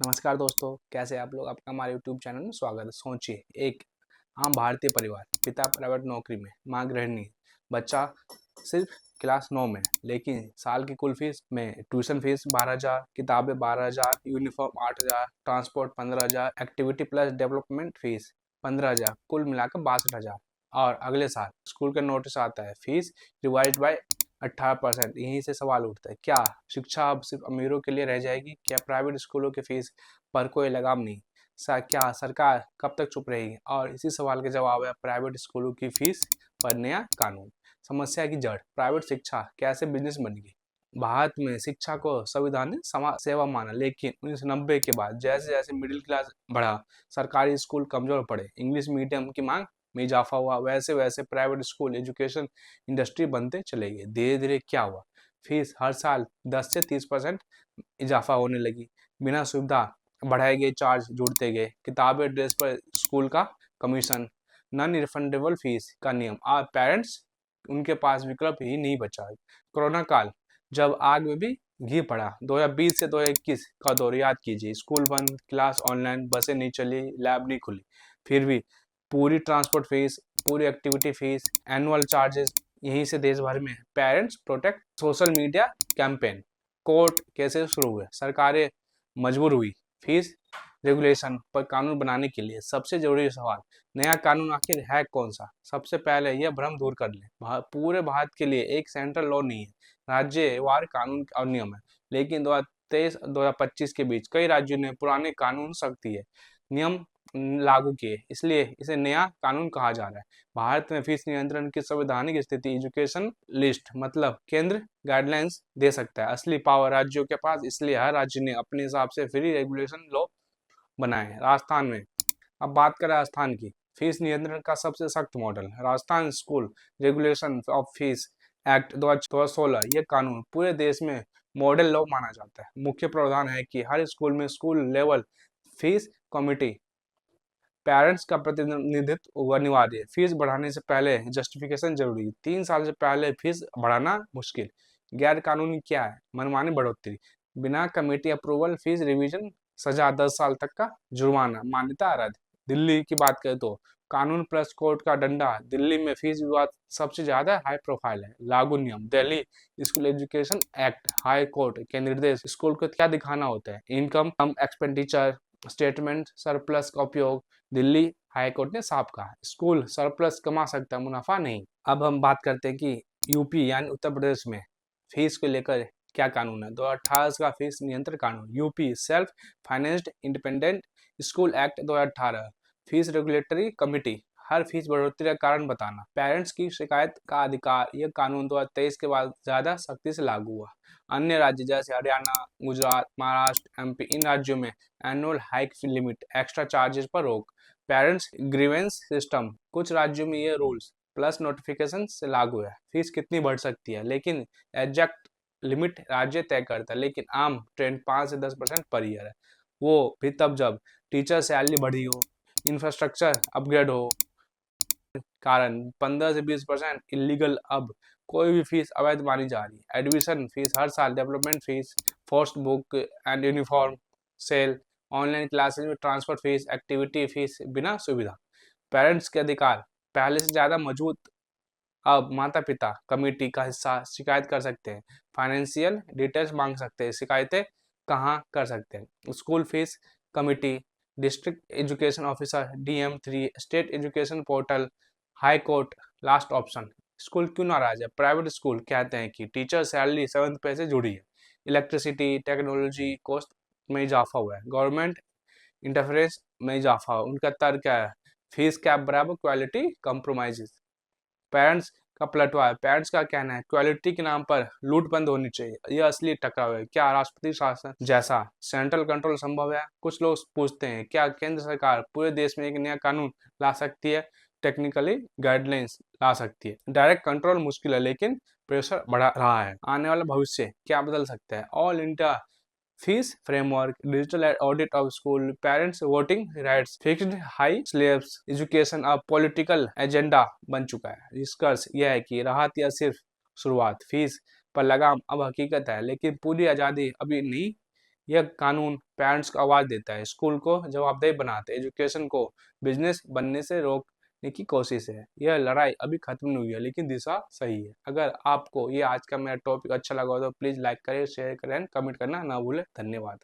नमस्कार दोस्तों, कैसे आप लोग। आपका हमारे यूट्यूब चैनल में स्वागत है। सोचिए, एक आम भारतीय परिवार, पिता प्राइवेट नौकरी में, माँ गृहिणी, बच्चा सिर्फ क्लास 9 में, लेकिन साल की कुल फीस में ट्यूशन फीस 12,000, किताबें 12,000, uniform 8,000, transport 15,000, activity plus development fees 15,000, कुल मिलाकर 62,000। और अगले साल स्कूल का नोटिस आता है, फीस रिवाइज बाय 18%। यहीं से सवाल उठता है, क्या शिक्षा अब सिर्फ अमीरों के लिए रह जाएगी? क्या प्राइवेट स्कूलों की फीस पर कोई लगाम नहीं? क्या सरकार कब तक चुप रहेगी? और इसी सवाल के जवाब है प्राइवेट स्कूलों की फीस पर नया कानून। समस्या की जड़, प्राइवेट शिक्षा कैसे बिजनेस बन गई? भारत में शिक्षा को संविधान ने समाज सेवा माना, लेकिन 1990 के बाद जैसे जैसे मिडिल क्लास बढ़ा, सरकारी स्कूल कमजोर पड़े, इंग्लिश मीडियम की मांग में इजाफा हुआ, वैसे वैसे प्राइवेट स्कूल एजुकेशन इंडस्ट्री बनते चले गए। धीरे धीरे क्या हुआ, फीस हर साल 10 से 30% इजाफा होने लगी, बिना सुविधा बढ़ाए गए चार्ज जुड़ते गए, किताबें ड्रेस पर स्कूल का कमीशन, नॉन रिफंडेबल फीस का नियम। आज पेरेंट्स उनके पास विकल्प ही नहीं बचा। कोरोना काल, जब आग में भी घी पड़ा, 2020 से 2021 का दौर याद कीजिए। स्कूल बंद, क्लास ऑनलाइन, बसें नहीं चली, लैब नहीं खुली, फिर भी पूरी ट्रांसपोर्ट फीस, पूरी एक्टिविटी फीस, एनुअल चार्जेस। यहीं से देश भर में parents protect social media campaign, court cases शुरू हुए, सरकारें मजबूर हुई फीस रेगुलेशन पर कानून बनाने के लिए। सबसे जरूरी सवाल, नया कानून आखिर है कौन सा? सबसे पहले यह भ्रम दूर कर ले, पूरे भारत के लिए एक सेंट्रल लॉ नहीं है, राज्यवार कानून और नियम है। लेकिन 2023-2025 के बीच कई राज्यों ने पुराने कानून सख्ती है नियम लागू किए, इसलिए इसे नया कानून कहा जा रहा है। भारत में फीस नियंत्रण की संवैधानिक स्थिति, एजुकेशन लिस्ट, मतलब केंद्र गाइडलाइंस दे सकता है, असली पावर राज्यों के पास, इसलिए हर राज्य ने अपने हिसाब से फ्री रेगुलेशन लॉ बनाए। राजस्थान में, अब बात करें राजस्थान की, फीस नियंत्रण का सबसे सख्त model Rajasthan school regulation of fees act 2016। यह कानून पूरे देश में मॉडल लॉ माना जाता है। मुख्य प्रावधान है कि हर स्कूल में school level fees committee, parents का प्रतिनिधित्व अनिवार्य, फीस बढ़ाने से पहले जस्टिफिकेशन जरूरी, 3 साल से पहले फीस बढ़ाना मुश्किल। गैर कानूनी क्या है? मनमानी बढ़ोतरी, बिना कमेटी अप्रूवल फीस रिवीजन, सजा 10 साल तक का जुर्माना, मान्यता रद्द। दिल्ली की बात करें तो कानून प्लस कोर्ट का डंडा, दिल्ली में फीस विवाद सबसे ज्यादा हाई प्रोफाइल है। लागू नियम, Delhi school education act, high court के निर्देश, स्कूल को क्या दिखाना होता है, इनकम एक्सपेंडिचर स्टेटमेंट, सरप्लस का उपयोग। दिल्ली हाई कोर्ट ने साफ कहा, स्कूल सरप्लस कमा सकता है, मुनाफा नहीं। अब हम बात करते हैं कि यूपी यानी उत्तर प्रदेश में फीस को लेकर क्या कानून है। 2018 का फीस नियंत्रण कानून, UP self financed independent school act 2018, fees regulatory committee, हर फीस बढ़ोतरी का कारण बताना, पेरेंट्स की शिकायत का अधिकार। यह कानून 2023 के बाद ज्यादा सख्ती से लागू हुआ। अन्य राज्य जैसे हरियाणा, गुजरात, महाराष्ट्र, एमपी, इन राज्यों में annual hike limit, extra charges पर रोक, पेरेंट्स ग्रीवेंस सिस्टम, कुछ राज्यों में ये रूल्स प्लस नोटिफिकेशन से लागू है। फीस कितनी बढ़ सकती है, लेकिन एग्जैक्ट लिमिट राज्य तय करता है, लेकिन आम ट्रेंड 5 से 10% पर ईयर है। वो भी तब जब टीचर सैलरी बढ़ी हो, इंफ्रास्ट्रक्चर अपग्रेड हो। कारण 15 से 20% इलीगल। अब कोई भी फीस अवैध मानी जा रही है। एडमिशन फीस हर साल, development fees, first book and uniform sale, online classes में ट्रांसफर फीस, एक्टिविटी फीस बिना सुविधा। पेरेंट्स के अधिकार पहले से ज़्यादा मजबूत। अब माता पिता कमेटी का हिस्सा शिकायत कर सकते हैं, फाइनेंशियल डिटेल्स मांग सकते हैं। शिकायतें कहाँ कर सकते हैं? School fees committee, district education officer DM3, state education portal, high court. Last option, school क्यों नाराज है? प्राइवेट स्कूल कहते हैं कि टीचर सैलरी 7th पे से जुड़ी है, इलेक्ट्रिसिटी टेक्नोलॉजी कॉस्ट में इजाफा हुआ है, गवर्नमेंट इंटरफेरेंस में इजाफा हुआ। उनका तर्क क्या है? फीस कैप बराबर क्वालिटी कंप्रोमाइजेस। पेरेंट्स का पलटवार है, पेरेंट्स का कहना है क्वालिटी के नाम पर लूट बंद होनी चाहिए। यह असली टकराव है। क्या राष्ट्रपति शासन जैसा सेंट्रल कंट्रोल संभव है? कुछ लोग पूछते हैं, क्या केंद्र सरकार पूरे देश में एक नया कानून ला सकती है? टेक्निकली गाइडलाइंस ला सकती है, डायरेक्ट कंट्रोल मुश्किल है, लेकिन प्रेशर बढ़ा रहा है। आने वाला भविष्य क्या बदल सकता है? All India fees framework, digital audit of school, parents voting rights, fixed high slabs, education अब पॉलिटिकल एजेंडा बन चुका है। निष्कर्ष यह है कि राहत या सिर्फ शुरुआत, फीस पर लगाम अब हकीकत है, लेकिन पूरी आज़ादी अभी नहीं यह कानून पेरेंट्स को आवाज़ देता है, स्कूल को जवाबदेह बनाते हैं, एजुकेशन को बिजनेस बनने से रोकने की कोशिश है। यह लड़ाई अभी खत्म नहीं हुई है, लेकिन दिशा सही है। अगर आपको ये आज का मेरा टॉपिक अच्छा लगा हो तो प्लीज़ लाइक करें, शेयर करें, कमेंट करना ना भूलें। धन्यवाद।